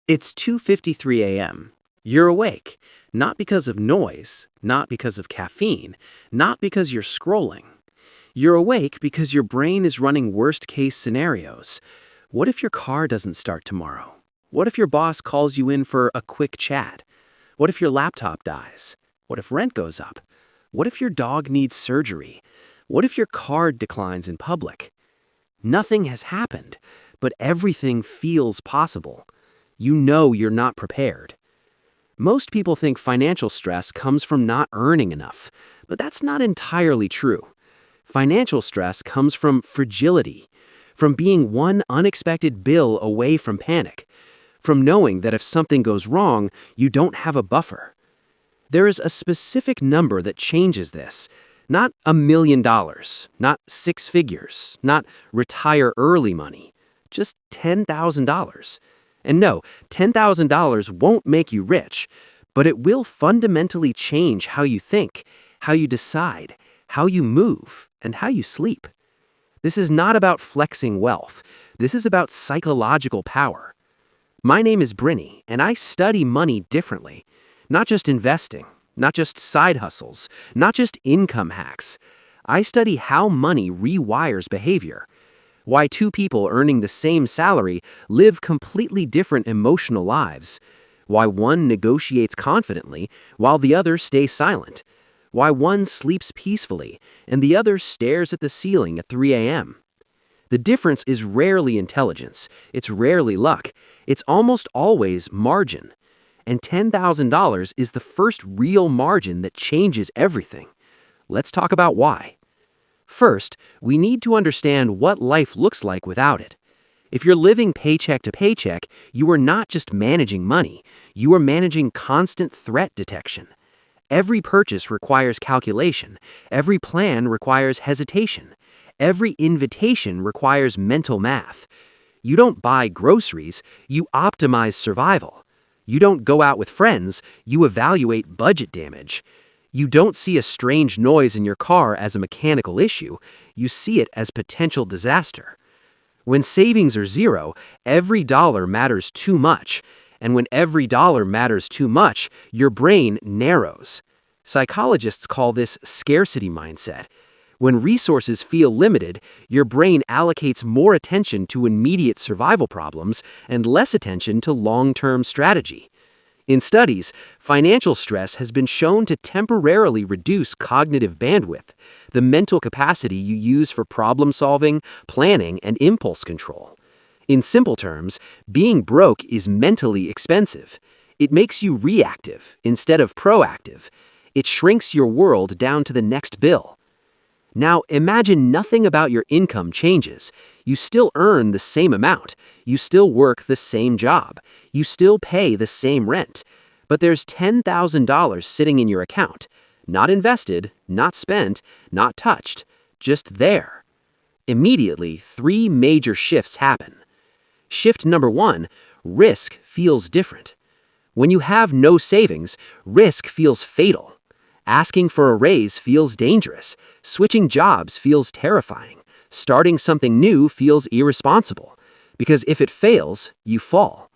It's 2:53 a.m. You're awake, not because of noise, not because of caffeine, not because you're scrolling. You're awake because your brain is running worst-case scenarios. What if your car doesn't start tomorrow? What if your boss calls you in for a quick chat? What if your laptop dies? What if rent goes up? What if your dog needs surgery? What if your card declines in public? Nothing has happened, but everything feels possible. You know you're not prepared. Most people think financial stress comes from not earning enough, but that's not entirely true. Financial stress comes from fragility, from being one unexpected bill away from panic, from knowing that if something goes wrong, you don't have a buffer. There is a specific number that changes this. Not $1 million, not six figures, not retire early money, just $10,000. And no, $10,000 won't make you rich, but it will fundamentally change how you think, how you decide, how you move, and how you sleep. This is not about flexing wealth. This is about psychological power. My name is Brinny, and I study money differently. Not just investing, not just side hustles, not just income hacks. I study how money rewires behavior. Why two people earning the same salary live completely different emotional lives. Why one negotiates confidently while the other stays silent. Why one sleeps peacefully and the other stares at the ceiling at 3 a.m. The difference is rarely intelligence. It's rarely luck. It's almost always margin. And $10,000 is the first real margin that changes everything. Let's talk about why. First, we need to understand what life looks like without it. If you're living paycheck to paycheck, you are not just managing money, you are managing constant threat detection. Every purchase requires calculation, every plan requires hesitation, every invitation requires mental math. You don't buy groceries, you optimize survival. You don't go out with friends, you evaluate budget damage. You don't see a strange noise in your car as a mechanical issue, you see it as potential disaster. When savings are zero, every dollar matters too much. And when every dollar matters too much, your brain narrows. Psychologists call this scarcity mindset. When resources feel limited, your brain allocates more attention to immediate survival problems and less attention to long-term strategy. In studies, financial stress has been shown to temporarily reduce cognitive bandwidth, the mental capacity you use for problem solving, planning, and impulse control. In simple terms, being broke is mentally expensive. It makes you reactive instead of proactive. It shrinks your world down to the next bill. Now, imagine nothing about your income changes. You still earn the same amount. You still work the same job. You still pay the same rent. But there's $10,000 sitting in your account. Not invested, not spent, not touched. Just there. Immediately, three major shifts happen. Shift number one, risk feels different. When you have no savings, risk feels fatal. Asking for a raise feels dangerous. Switching jobs feels terrifying. Starting something new feels irresponsible. Because if it fails, you fall.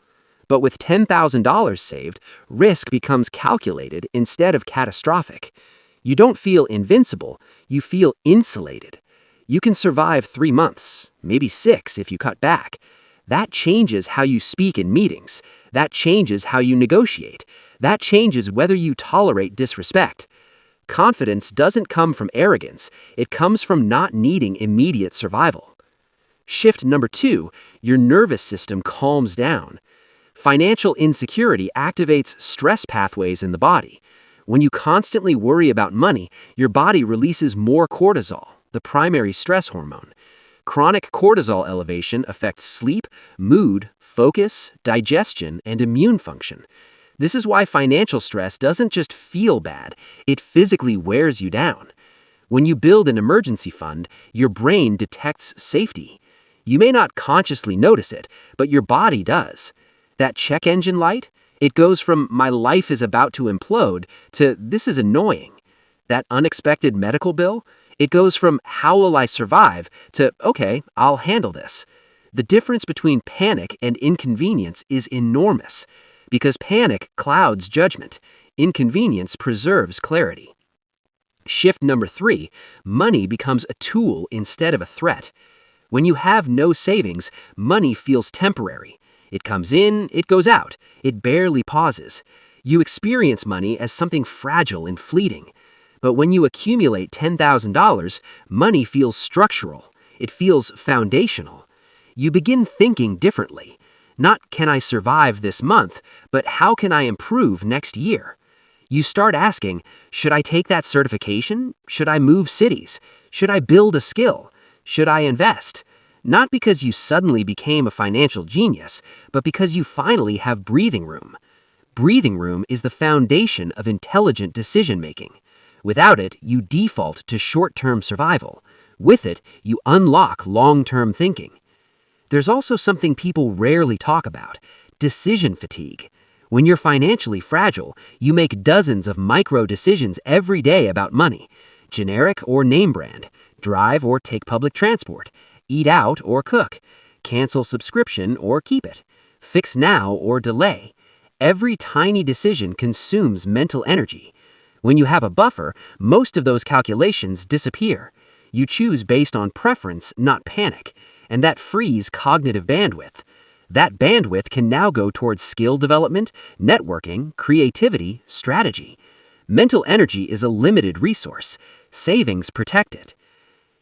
But with $10,000 saved, risk becomes calculated instead of catastrophic. You don't feel invincible, you feel insulated. You can survive 3 months, maybe 6 if you cut back. That changes how you speak in meetings. That changes how you negotiate. That changes whether you tolerate disrespect. Confidence doesn't come from arrogance, it comes from not needing immediate survival. Shift number two, your nervous system calms down. Financial insecurity activates stress pathways in the body. When you constantly worry about money, your body releases more cortisol, the primary stress hormone. Chronic cortisol elevation affects sleep, mood, focus, digestion, and immune function. This is why financial stress doesn't just feel bad, it physically wears you down. When you build an emergency fund, your brain detects safety. You may not consciously notice it, but your body does. That check engine light, it goes from "my life is about to implode" to "this is annoying." That unexpected medical bill, it goes from "how will I survive" to "okay, I'll handle this." The difference between panic and inconvenience is enormous, because panic clouds judgment, inconvenience preserves clarity. Shift number 3, money becomes a tool instead of a threat. When you have no savings, money feels temporary. It comes in, it goes out, it barely pauses. You experience money as something fragile and fleeting. But when you accumulate $10,000, money feels structural. It feels foundational. You begin thinking differently. Not can I survive this month, but how can I improve next year? You start asking, should I take that certification? Should I move cities? Should I build a skill? Should I invest? Not because you suddenly became a financial genius, but because you finally have breathing room. Breathing room is the foundation of intelligent decision-making. Without it, you default to short-term survival. With it, you unlock long-term thinking. There's also something people rarely talk about: decision fatigue. When you're financially fragile, you make dozens of micro decisions every day about money: generic or name brand, drive or take public transport, eat out or cook, cancel subscription or keep it, fix now or delay. Every tiny decision consumes mental energy. When you have a buffer, most of those calculations disappear. You choose based on preference, not panic, and that frees cognitive bandwidth. That bandwidth can now go towards skill development, networking, creativity, strategy. Mental energy is a limited resource. Savings protect it.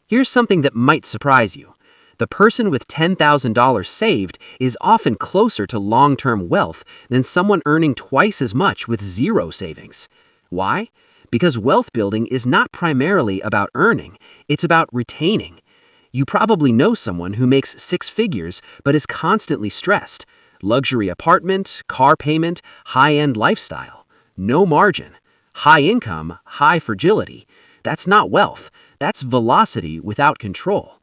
Here's something that might surprise you. The person with $10,000 saved is often closer to long-term wealth than someone earning twice as much with zero savings. Why? Because wealth building is not primarily about earning, it's about retaining. You probably know someone who makes six figures but is constantly stressed. Luxury apartment, car payment, high-end lifestyle. No margin. High income, high fragility. That's not wealth. That's velocity without control.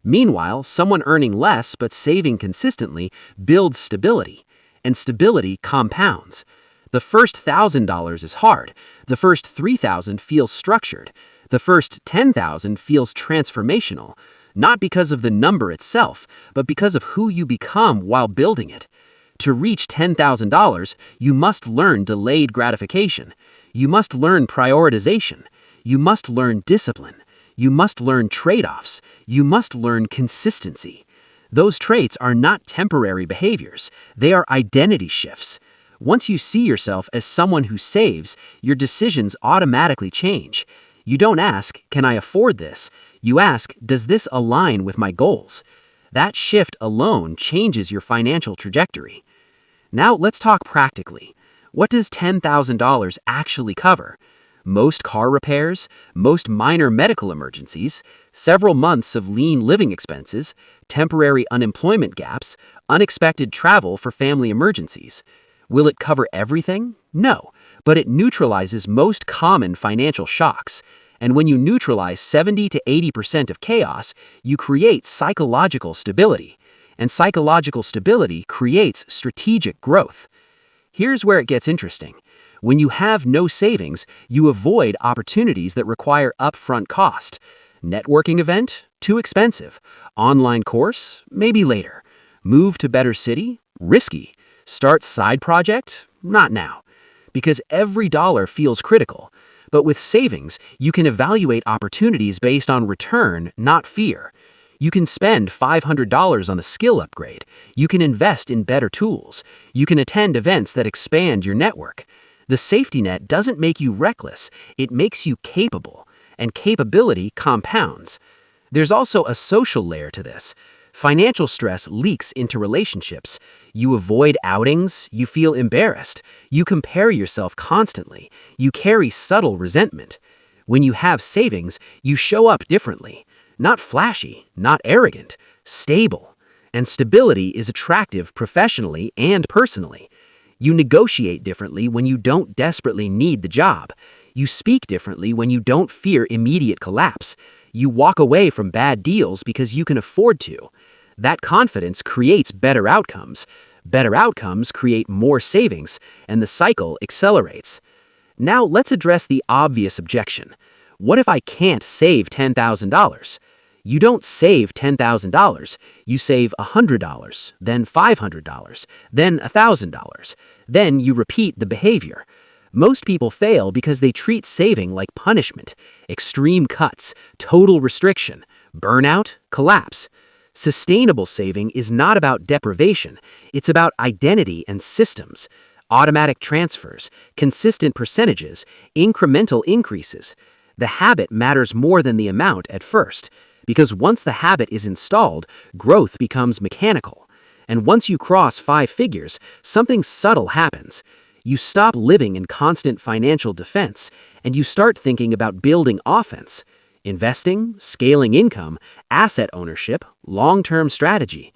Meanwhile, someone earning less but saving consistently builds stability, and stability compounds. The first $1,000 is hard. The first $3,000 feels structured. The first $10,000 feels transformational, not because of the number itself, but because of who you become while building it. To reach $10,000, you must learn delayed gratification. You must learn prioritization. You must learn discipline. You must learn trade-offs. You must learn consistency. Those traits are not temporary behaviors. They are identity shifts. Once you see yourself as someone who saves, your decisions automatically change. You don't ask, can I afford this? You ask, does this align with my goals? That shift alone changes your financial trajectory. Now let's talk practically. What does $10,000 actually cover? Most car repairs, most minor medical emergencies, several months of lean living expenses, temporary unemployment gaps, unexpected travel for family emergencies. Will it cover everything? No, but it neutralizes most common financial shocks. And when you neutralize 70 to 80% of chaos, you create psychological stability. And psychological stability creates strategic growth. Here's where it gets interesting. When you have no savings, you avoid opportunities that require upfront cost. Networking event? Too expensive. Online course? Maybe later. Move to better city? Risky. Start side project? Not now. Because every dollar feels critical. But with savings, you can evaluate opportunities based on return, not fear. You can spend $500 on a skill upgrade. You can invest in better tools. You can attend events that expand your network. The safety net doesn't make you reckless, it makes you capable, and capability compounds. There's also a social layer to this. Financial stress leaks into relationships. You avoid outings, you feel embarrassed, you compare yourself constantly, you carry subtle resentment. When you have savings, you show up differently. Not flashy, not arrogant, stable. And stability is attractive professionally and personally. You negotiate differently when you don't desperately need the job. You speak differently when you don't fear immediate collapse. You walk away from bad deals because you can afford to. That confidence creates better outcomes. Better outcomes create more savings, and the cycle accelerates. Now let's address the obvious objection. What if I can't save $10,000? You don't save $10,000. You save $100, then $500, then $1,000. Then you repeat the behavior. Most people fail because they treat saving like punishment, extreme cuts, total restriction, burnout, collapse. Sustainable saving is not about deprivation, it's about identity and systems. Automatic transfers, consistent percentages, incremental increases. The habit matters more than the amount at first, because once the habit is installed, growth becomes mechanical. And once you cross 5 figures, something subtle happens. You stop living in constant financial defense, and you start thinking about building offense. Investing, scaling income, asset ownership, long-term strategy.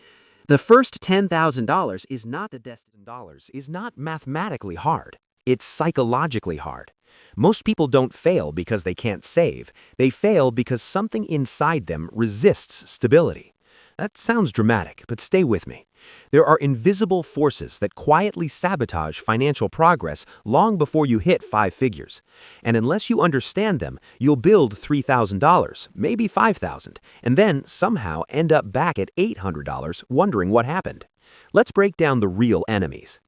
The first $10,000 is not the destination. Dollars is not mathematically hard. It's psychologically hard. Most people don't fail because they can't save. They fail because something inside them resists stability. That sounds dramatic, but stay with me. There are invisible forces that quietly sabotage financial progress long before you hit 5 figures. And unless you understand them, you'll build $3,000, maybe $5,000, and then somehow end up back at $800 wondering what happened. Let's break down the real enemies.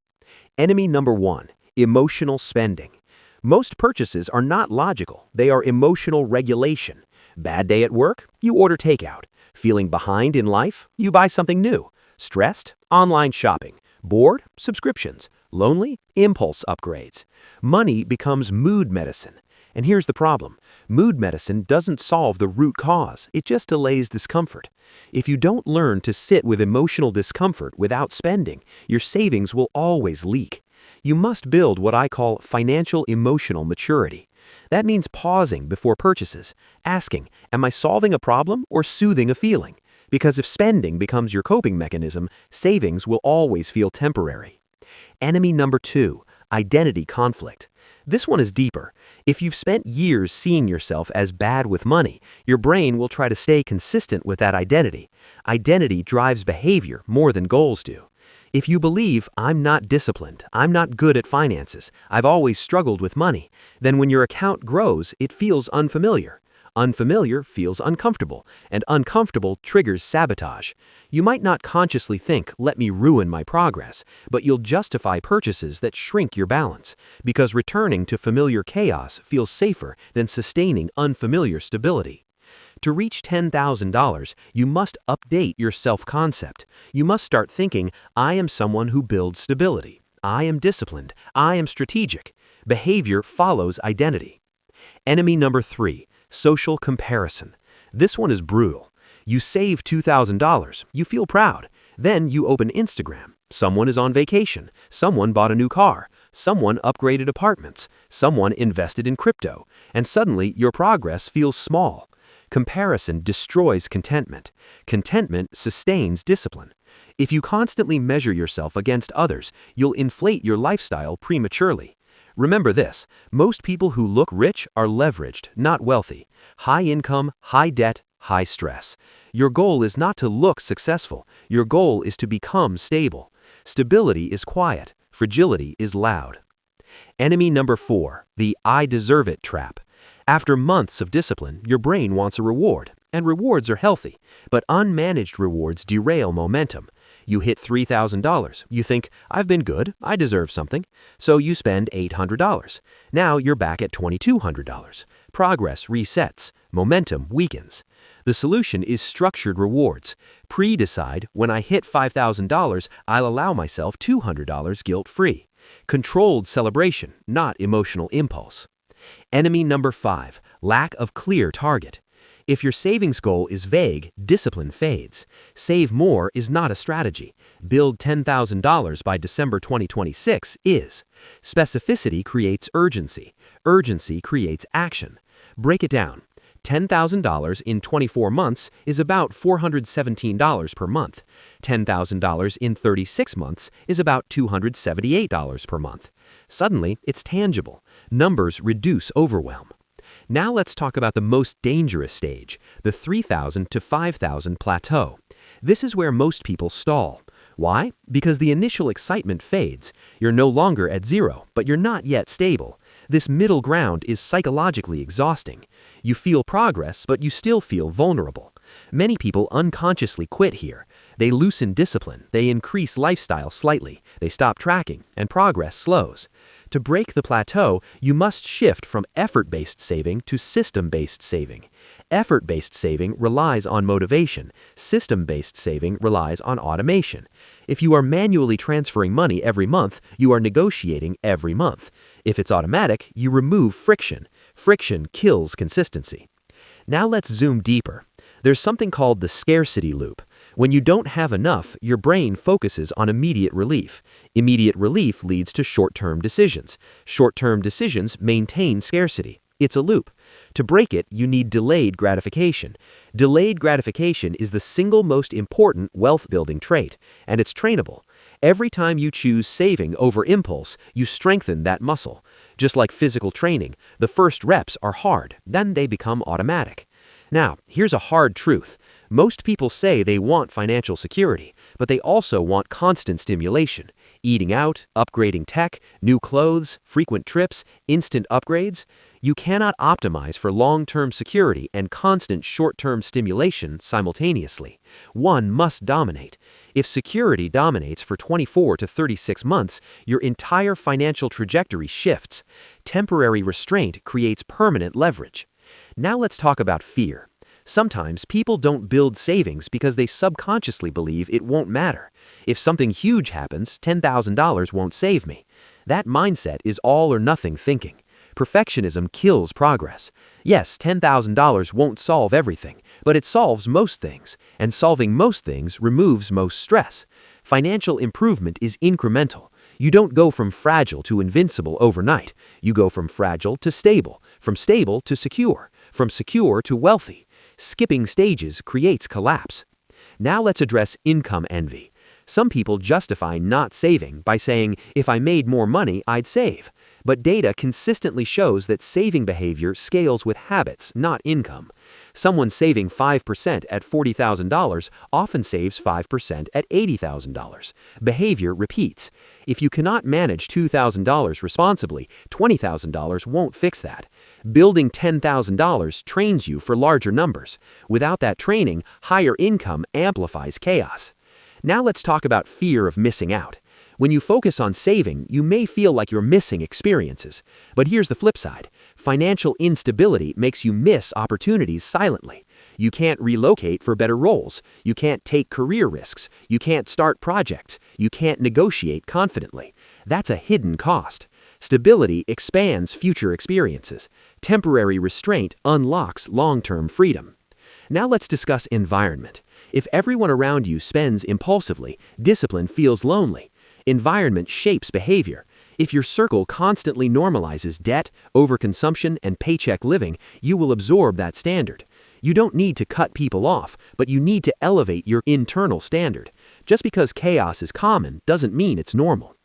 Enemy number 1, emotional spending. Most purchases are not logical, they are emotional regulation. Bad day at work? You order takeout. Feeling behind in life? You buy something new. Stressed? Online shopping. Bored? Subscriptions. Lonely? Impulse upgrades. Money becomes mood medicine. And here's the problem. Mood medicine doesn't solve the root cause, it just delays discomfort. If you don't learn to sit with emotional discomfort without spending, your savings will always leak. You must build what I call financial emotional maturity. That means pausing before purchases, asking, am I solving a problem or soothing a feeling? Because if spending becomes your coping mechanism, savings will always feel temporary. Enemy number 2, identity conflict. This one is deeper. If you've spent years seeing yourself as bad with money, your brain will try to stay consistent with that identity. Identity drives behavior more than goals do. If you believe, I'm not disciplined, I'm not good at finances, I've always struggled with money, then when your account grows, it feels unfamiliar. Unfamiliar feels uncomfortable, and uncomfortable triggers sabotage. You might not consciously think, let me ruin my progress, but you'll justify purchases that shrink your balance, because returning to familiar chaos feels safer than sustaining unfamiliar stability. To reach $10,000, you must update your self-concept. You must start thinking, I am someone who builds stability. I am disciplined. I am strategic. Behavior follows identity. Enemy number 3, social comparison. This one is brutal. You save $2,000. You feel proud. Then you open Instagram. Someone is on vacation. Someone bought a new car. Someone upgraded apartments. Someone invested in crypto. And suddenly your progress feels small. Comparison destroys contentment. Contentment sustains discipline. If you constantly measure yourself against others, you'll inflate your lifestyle prematurely. Remember this, most people who look rich are leveraged, not wealthy. High income, high debt, high stress. Your goal is not to look successful. Your goal is to become stable. Stability is quiet. Fragility is loud. Enemy number 4, the I deserve it trap. After months of discipline, your brain wants a reward, and rewards are healthy, but unmanaged rewards derail momentum. You hit $3,000. You think, I've been good, I deserve something. So you spend $800. Now you're back at $2,200. Progress resets. Momentum weakens. The solution is structured rewards. Pre-decide, when I hit $5,000, I'll allow myself $200 guilt-free. Controlled celebration, not emotional impulse. Enemy number 5, lack of clear target. If your savings goal is vague, discipline fades. Save more is not a strategy. Build $10,000 by December 2026 is. Specificity creates urgency. Urgency creates action. Break it down. $10,000 in 24 months is about $417 per month. $10,000 in 36 months is about $278 per month. Suddenly, it's tangible. Numbers reduce overwhelm. Now let's talk about the most dangerous stage, the 3,000 to 5,000 plateau. This is where most people stall. Why? Because the initial excitement fades. You're no longer at zero, but you're not yet stable. This middle ground is psychologically exhausting. You feel progress, but you still feel vulnerable. Many people unconsciously quit here. They loosen discipline, they increase lifestyle slightly, they stop tracking, and progress slows. To break the plateau, you must shift from effort-based saving to system-based saving. Effort-based saving relies on motivation. System-based saving relies on automation. If you are manually transferring money every month, you are negotiating every month. If it's automatic, you remove friction. Friction kills consistency. Now let's zoom deeper. There's something called the scarcity loop. When you don't have enough, your brain focuses on immediate relief. Immediate relief leads to short-term decisions. Short-term decisions maintain scarcity. It's a loop. To break it, you need delayed gratification. Delayed gratification is the single most important wealth-building trait, and it's trainable. Every time you choose saving over impulse, you strengthen that muscle. Just like physical training, the first reps are hard, then they become automatic. Now, here's a hard truth. Most people say they want financial security, but they also want constant stimulation. Eating out, upgrading tech, new clothes, frequent trips, instant upgrades. You cannot optimize for long-term security and constant short-term stimulation simultaneously. One must dominate. If security dominates for 24 to 36 months, your entire financial trajectory shifts. Temporary restraint creates permanent leverage. Now let's talk about fear. Sometimes people don't build savings because they subconsciously believe it won't matter. If something huge happens, $10,000 won't save me. That mindset is all or nothing thinking. Perfectionism kills progress. Yes, $10,000 won't solve everything, but it solves most things, and solving most things removes most stress. Financial improvement is incremental. You don't go from fragile to invincible overnight. You go from fragile to stable, from stable to secure, from secure to wealthy. Skipping stages creates collapse. Now let's address income envy. Some people justify not saving by saying, if I made more money, I'd save. But data consistently shows that saving behavior scales with habits, not income. Someone saving 5% at $40,000 often saves 5% at $80,000. Behavior repeats. If you cannot manage $2,000 responsibly, $20,000 won't fix that. Building $10,000 trains you for larger numbers. Without that training, higher income amplifies chaos. Now let's talk about fear of missing out. When you focus on saving, you may feel like you're missing experiences. But here's the flip side. Financial instability makes you miss opportunities silently. You can't relocate for better roles. You can't take career risks. You can't start projects. You can't negotiate confidently. That's a hidden cost. Stability expands future experiences. Temporary restraint unlocks long-term freedom. Now let's discuss environment. If everyone around you spends impulsively, discipline feels lonely. Environment shapes behavior. If your circle constantly normalizes debt, overconsumption, and paycheck living, you will absorb that standard. You don't need to cut people off, but you need to elevate your internal standard. Just because chaos is common doesn't mean it's normal.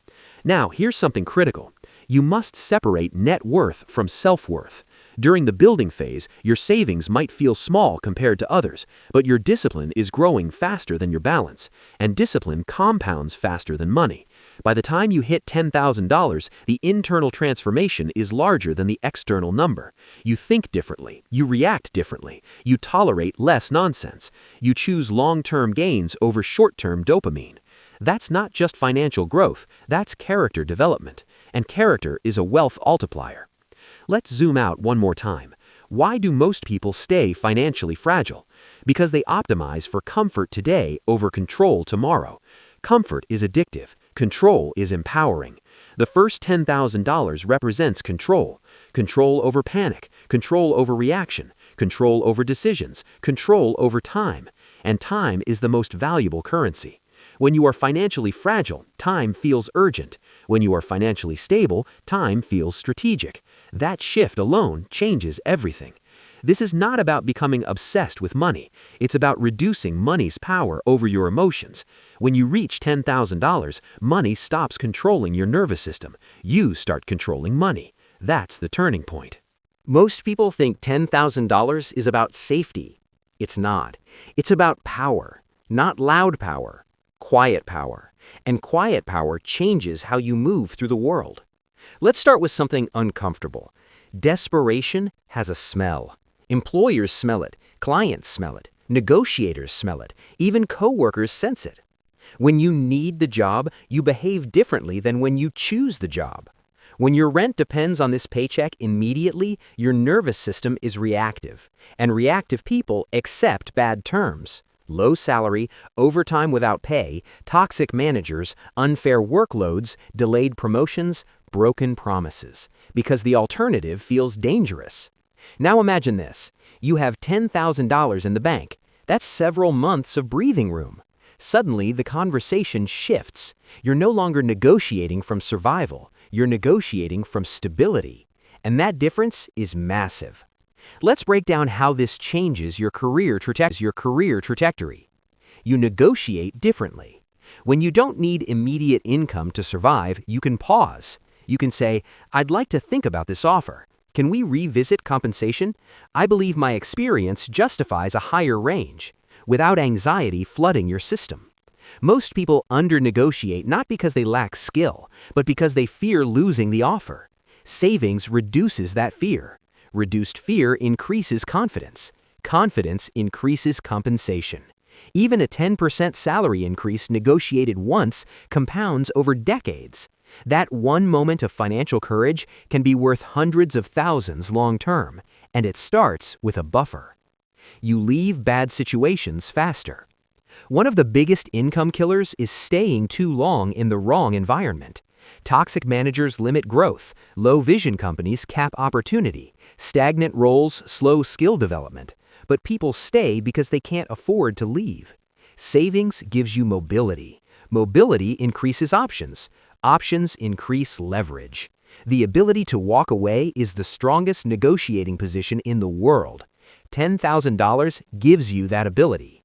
Now, here's something critical. You must separate net worth from self-worth. During the building phase, your savings might feel small compared to others, but your discipline is growing faster than your balance, and discipline compounds faster than money. By the time you hit $10,000, the internal transformation is larger than the external number. You think differently, you react differently, you tolerate less nonsense, you choose long-term gains over short-term dopamine. That's not just financial growth, that's character development, and character is a wealth multiplier. Let's zoom out one more time. Why do most people stay financially fragile? Because they optimize for comfort today over control tomorrow. Comfort is addictive. Control is empowering. The first $10,000 represents control. Control over panic, control over reaction, control over decisions, control over time. And time is the most valuable currency. When you are financially fragile, time feels urgent. When you are financially stable, time feels strategic. That shift alone changes everything. This is not about becoming obsessed with money. It's about reducing money's power over your emotions. When you reach $10,000, money stops controlling your nervous system. You start controlling money. That's the turning point. Most people think $10,000 is about safety. It's not. It's about power, not loud power, quiet power. And quiet power changes how you move through the world. Let's start with something uncomfortable. Desperation has a smell. Employers smell it. Clients smell it. Negotiators smell it. Even coworkers sense it. When you need the job, you behave differently than when you choose the job. When your rent depends on this paycheck immediately, your nervous system is reactive. And reactive people accept bad terms. Low salary, overtime without pay, toxic managers, unfair workloads, delayed promotions, broken promises. Because the alternative feels dangerous. Now imagine this. You have $10,000 in the bank. That's several months of breathing room. Suddenly, the conversation shifts. You're no longer negotiating from survival. You're negotiating from stability. And that difference is massive. Let's break down how this changes your career trajectory. You negotiate differently. When you don't need immediate income to survive, you can pause. You can say, "I'd like to think about this offer. Can we revisit compensation? I believe my experience justifies a higher range," without anxiety flooding your system. Most people under-negotiate not because they lack skill, but because they fear losing the offer. Savings reduces that fear. Reduced fear increases confidence. Confidence increases compensation. Even a 10% salary increase negotiated once compounds over decades. That one moment of financial courage can be worth hundreds of thousands long-term, and it starts with a buffer. You leave bad situations faster. One of the biggest income killers is staying too long in the wrong environment. Toxic managers limit growth, low-vision companies cap opportunity, stagnant roles slow skill development, but people stay because they can't afford to leave. Savings gives you mobility. Mobility increases options. Options increase leverage. The ability to walk away is the strongest negotiating position in the world. $10,000 gives you that ability.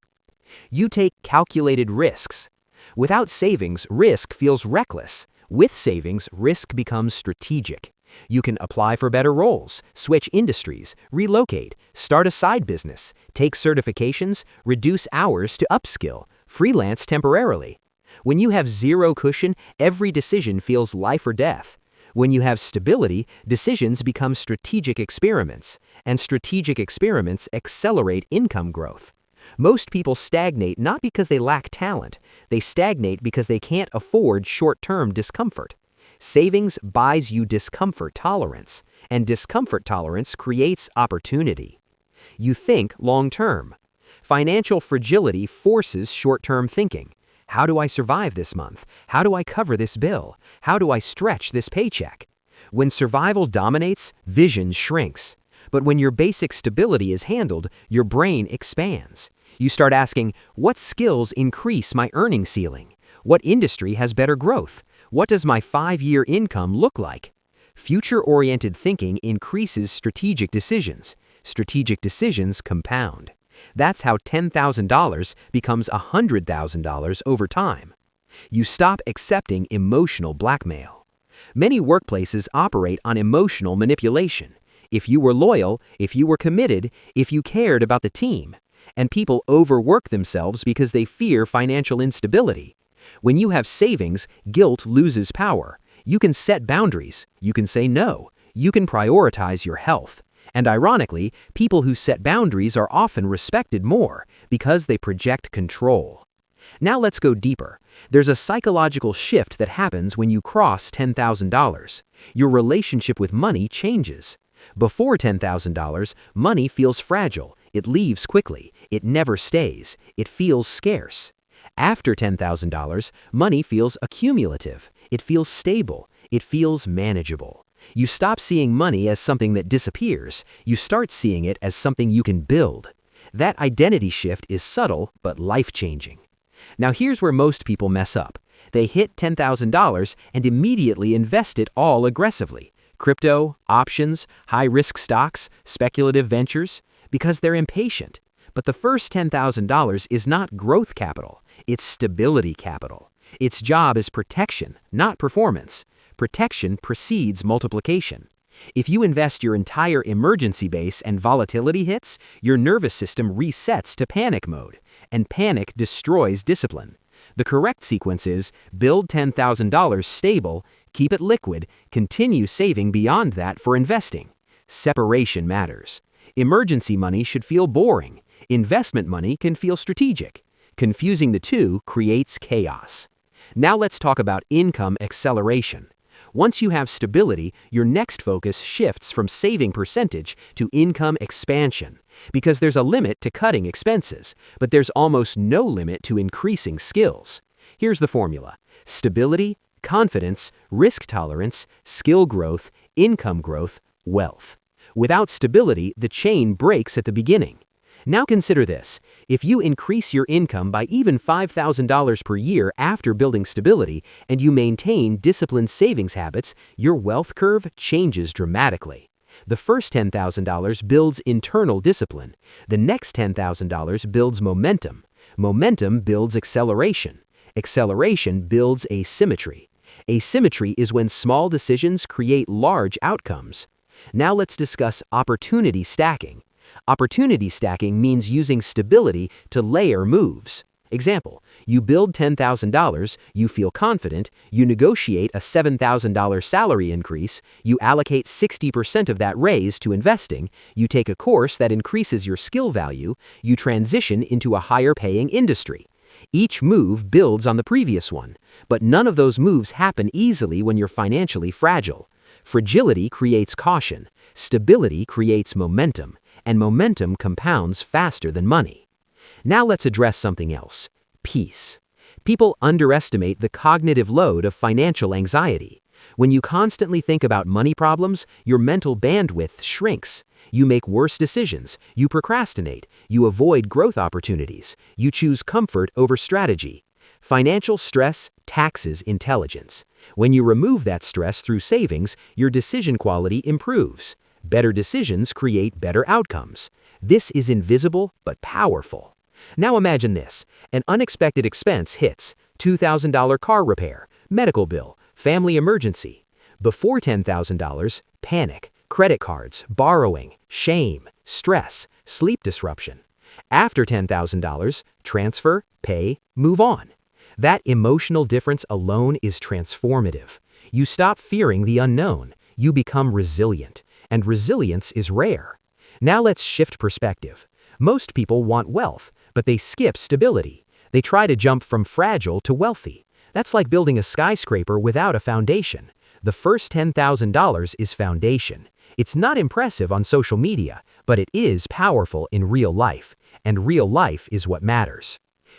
You take calculated risks. Without savings, risk feels reckless. With savings, risk becomes strategic. You can apply for better roles, switch industries, relocate, start a side business, take certifications, reduce hours to upskill, freelance temporarily. When you have zero cushion, every decision feels life or death. When you have stability, decisions become strategic experiments, and strategic experiments accelerate income growth. Most people stagnate not because they lack talent, they stagnate because they can't afford short-term discomfort. Savings buys you discomfort tolerance, and discomfort tolerance creates opportunity. You think long-term. Financial fragility forces short-term thinking. How do I survive this month? How do I cover this bill? How do I stretch this paycheck? When survival dominates, vision shrinks. But when your basic stability is handled, your brain expands. You start asking, what skills increase my earning ceiling? What industry has better growth? What does my 5-year income look like? Future-oriented thinking increases strategic decisions. Strategic decisions compound. That's how $10,000 becomes $100,000 over time. You stop accepting emotional blackmail. Many workplaces operate on emotional manipulation. If you were loyal, if you were committed, if you cared about the team. And people overwork themselves because they fear financial instability. When you have savings, guilt loses power. You can set boundaries. You can say no. You can prioritize your health. And ironically, people who set boundaries are often respected more because they project control. Now let's go deeper. There's a psychological shift that happens when you cross $10,000. Your relationship with money changes. Before $10,000, money feels fragile. It leaves quickly. It never stays. It feels scarce. After $10,000, money feels accumulative. It feels stable. It feels manageable. You stop seeing money as something that disappears. You start seeing it as something you can build. That identity shift is subtle but life-changing. Now here's where most people mess up. They hit $10,000 and immediately invest it all aggressively. Crypto, options, high-risk stocks, speculative ventures, because they're impatient. But the first $10,000 is not growth capital. It's stability capital. Its job is protection, not performance. Protection precedes multiplication. If you invest your entire emergency base and volatility hits, your nervous system resets to panic mode, and panic destroys discipline. The correct sequence is build $10,000 stable, keep it liquid, continue saving beyond that for investing. Separation matters. Emergency money should feel boring. Investment money can feel strategic. Confusing the two creates chaos. Now let's talk about income acceleration. Once you have stability, your next focus shifts from saving percentage to income expansion, because there's a limit to cutting expenses, but there's almost no limit to increasing skills. Here's the formula: stability, confidence, risk tolerance, skill growth, income growth, wealth. Without stability, the chain breaks at the beginning. Now consider this: if you increase your income by even $5,000 per year after building stability, and you maintain disciplined savings habits, your wealth curve changes dramatically. The first $10,000 builds internal discipline. The next $10,000 builds momentum. Momentum builds acceleration. Acceleration builds asymmetry. Asymmetry is when small decisions create large outcomes. Now let's discuss opportunity stacking. Opportunity stacking means using stability to layer moves. Example: you build $10,000, you feel confident, you negotiate a $7,000 salary increase, you allocate 60% of that raise to investing, you take a course that increases your skill value, you transition into a higher paying industry. Each move builds on the previous one, but none of those moves happen easily when you're financially fragile. Fragility creates caution, stability creates momentum, and momentum compounds faster than money. Now let's address something else: peace. People underestimate the cognitive load of financial anxiety. When you constantly think about money problems, your mental bandwidth shrinks. You make worse decisions, you procrastinate, you avoid growth opportunities, you choose comfort over strategy. Financial stress taxes intelligence. When you remove that stress through savings, your decision quality improves. Better decisions create better outcomes. This is invisible but powerful. Now imagine this: an unexpected expense hits: $2,000 car repair, medical bill, family emergency. Before $10,000, panic, credit cards, borrowing, shame, stress, sleep disruption. After $10,000, transfer, pay, move on. That emotional difference alone is transformative. You stop fearing the unknown. You become resilient. And resilience is rare. Now let's shift perspective. Most people want wealth, but they skip stability. They try to jump from fragile to wealthy. That's like building a skyscraper without a foundation. The first $10,000 is foundation. It's not impressive on social media, but it is powerful in real life, and real life is what matters.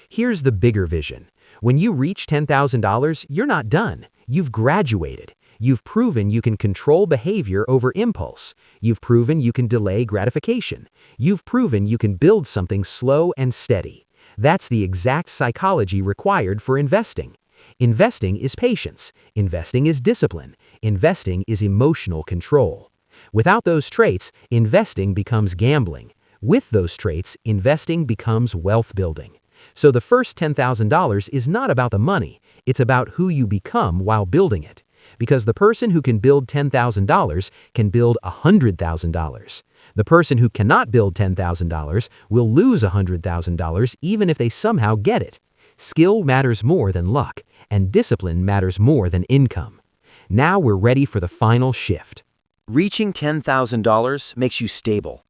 Here's the bigger vision. When you reach $10,000, you're not done. You've graduated. You've proven you can control behavior over impulse. You've proven you can delay gratification. You've proven you can build something slow and steady. That's the exact psychology required for investing. Investing is patience. Investing is discipline. Investing is emotional control. Without those traits, investing becomes gambling. With those traits, investing becomes wealth building. So the first $10,000 is not about the money. It's about who you become while building it. Because the person who can build $10,000 can build $100,000. The person who cannot build $10,000 will lose $100,000 even if they somehow get it. Skill matters more than luck, and discipline matters more than income. Now we're ready for the final shift. Reaching $10,000 makes you stable.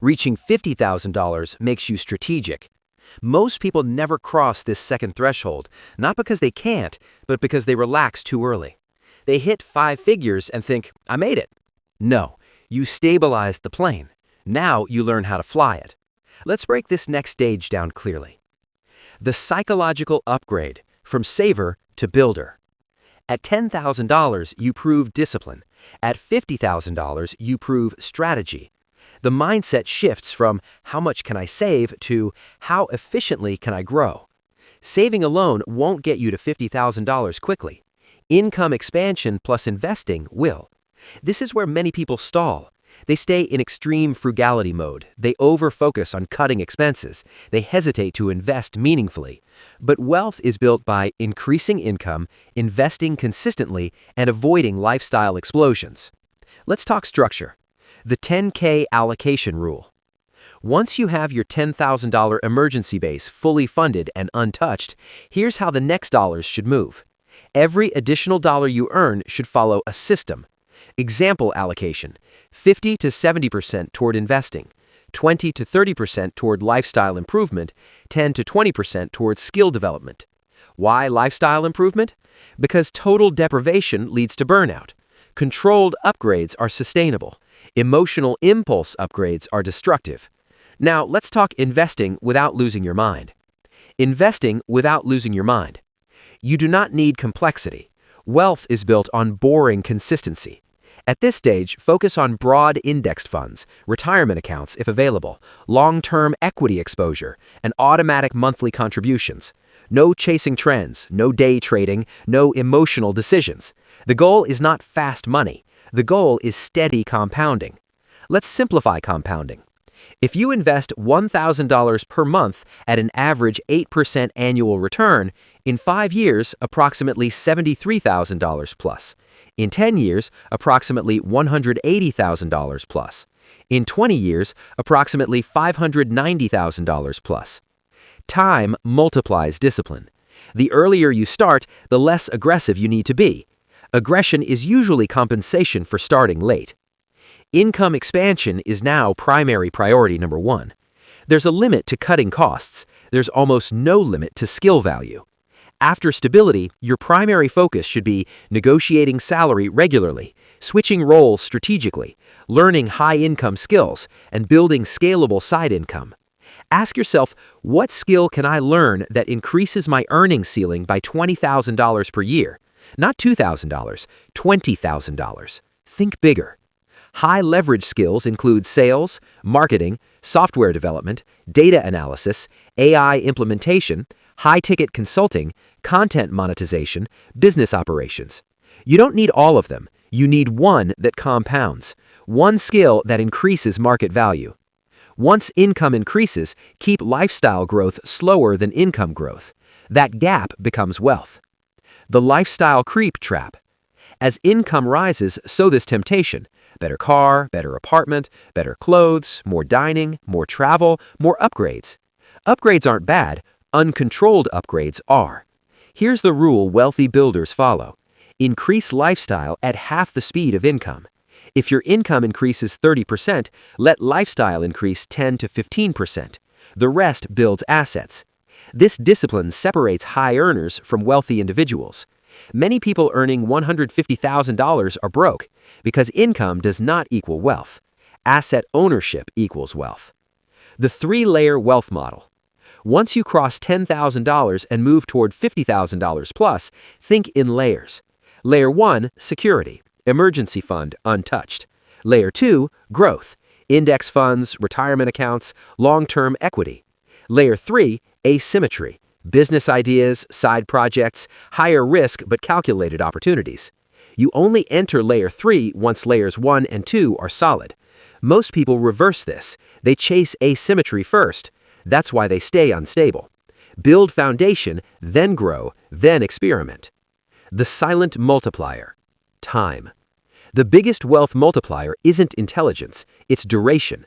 Reaching $50,000 makes you strategic. Most people never cross this second threshold, not because they can't, but because they relax too early. They hit 5 figures and think, I made it. No, you stabilized the plane. Now you learn how to fly it. Let's break this next stage down clearly. The psychological upgrade from saver to builder. At $10,000, you prove discipline. At $50,000, you prove strategy. The mindset shifts from how much can I save to how efficiently can I grow. Saving alone won't get you to $50,000 quickly. Income expansion plus investing will. This is where many people stall. They stay in extreme frugality mode. They over-focus on cutting expenses. They hesitate to invest meaningfully. But wealth is built by increasing income, investing consistently, and avoiding lifestyle explosions. Let's talk structure. The 10K allocation rule. Once you have your $10,000 emergency base fully funded and untouched, here's how the next dollars should move. Every additional dollar you earn should follow a system. Example allocation: 50 to 70% toward investing, 20 to 30% toward lifestyle improvement, 10 to 20% towards skill development. Why lifestyle improvement? Because total deprivation leads to burnout. Controlled upgrades are sustainable. Emotional impulse upgrades are destructive. Now, let's talk investing without losing your mind. Investing without losing your mind. You do not need complexity. Wealth is built on boring consistency. At this stage, focus on broad indexed funds, retirement accounts if available, long-term equity exposure, and automatic monthly contributions. No chasing trends, no day trading, no emotional decisions. The goal is not fast money. The goal is steady compounding. Let's simplify compounding. If you invest $1,000 per month at an average 8% annual return, in 5 years, approximately $73,000 plus. In 10 years, approximately $180,000 plus. In 20 years, approximately $590,000 plus. Time multiplies discipline. The earlier you start, the less aggressive you need to be. Aggression is usually compensation for starting late. Income expansion is now primary priority number 1. There's a limit to cutting costs. There's almost no limit to skill value. After stability, your primary focus should be negotiating salary regularly, switching roles strategically, learning high-income skills, and building scalable side income. Ask yourself, what skill can I learn that increases my earning ceiling by $20,000 per year? Not $2,000, $20,000. Think bigger. High leverage skills include sales, marketing, software development, data analysis, AI implementation, high-ticket consulting, content monetization, business operations. You don't need all of them. You need one that compounds, one skill that increases market value. Once income increases, keep lifestyle growth slower than income growth. That gap becomes wealth. The lifestyle creep trap. As income rises, so this temptation. Better car, better apartment, better clothes, more dining, more travel, more upgrades. Upgrades aren't bad. Uncontrolled upgrades are. Here's the rule wealthy builders follow. Increase lifestyle at half the speed of income. If your income increases 30%, let lifestyle increase 10 to 15%. The rest builds assets. This discipline separates high earners from wealthy individuals. Many people earning $150,000 are broke because income does not equal wealth. Asset ownership equals wealth. The 3-layer wealth model. Once you cross $10,000 and move toward $50,000 plus, think in layers. Layer 1, security, emergency fund, untouched. Layer 2, growth, index funds, retirement accounts, long-term equity. Layer 3, asymmetry, business ideas, side projects, higher risk but calculated opportunities. You only enter Layer 3 once Layers 1 and 2 are solid. Most people reverse this. They chase asymmetry first. That's why they stay unstable. Build foundation, then grow, then experiment. The silent multiplier. Time. The biggest wealth multiplier isn't intelligence, it's duration.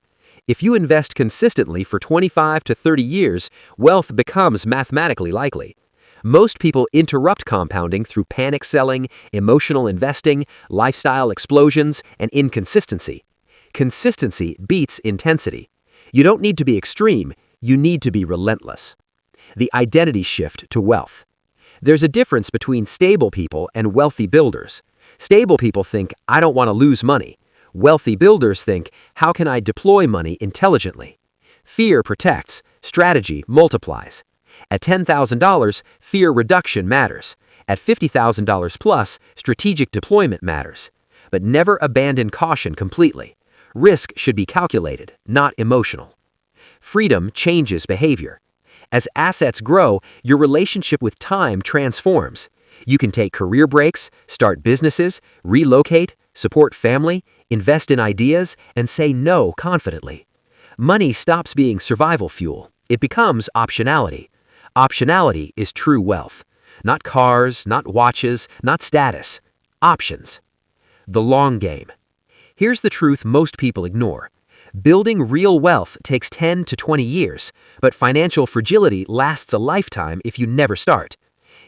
If you invest consistently for 25 to 30 years, wealth becomes mathematically likely. Most people interrupt compounding through panic selling, emotional investing, lifestyle explosions, and inconsistency. Consistency beats intensity. You don't need to be extreme, you need to be relentless. The identity shift to wealth. There's a difference between stable people and wealthy builders. Stable people think, I don't want to lose money. Wealthy builders think, how can I deploy money intelligently? Fear protects, strategy multiplies. At $10,000, fear reduction matters. At $50,000 plus, strategic deployment matters. But never abandon caution completely. Risk should be calculated, not emotional. Freedom changes behavior. As assets grow, your relationship with time transforms. You can take career breaks, start businesses, relocate, support family, invest in ideas, and say no confidently. Money stops being survival fuel. It becomes optionality. Optionality is true wealth. Not cars, not watches, not status. Options. The long game. Here's the truth most people ignore. Building real wealth takes 10 to 20 years, but financial fragility lasts a lifetime if you never start.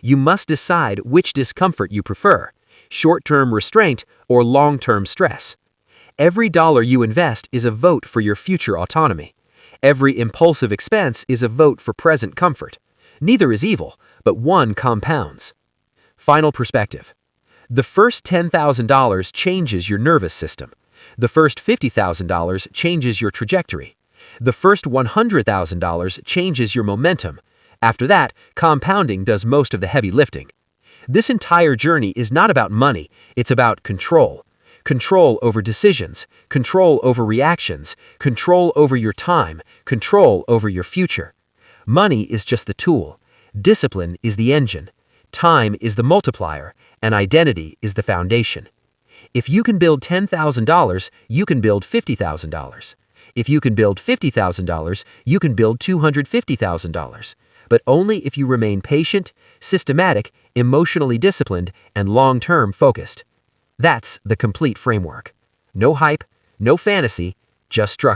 You must decide which discomfort you prefer, short-term restraint or long-term stress. Every dollar you invest is a vote for your future autonomy. Every impulsive expense is a vote for present comfort. Neither is evil, but one compounds. Final perspective. The first $10,000 changes your nervous system. The first $50,000 changes your trajectory. The first $100,000 changes your momentum. After that, compounding does most of the heavy lifting. This entire journey is not about money, it's about control. Control over decisions, control over reactions, control over your time, control over your future. Money is just the tool. Discipline is the engine. Time is the multiplier, and identity is the foundation. If you can build $10,000, you can build $50,000. If you can build $50,000, you can build $250,000. But only if you remain patient, systematic, emotionally disciplined, and long-term focused. That's the complete framework. No hype, no fantasy, just structure.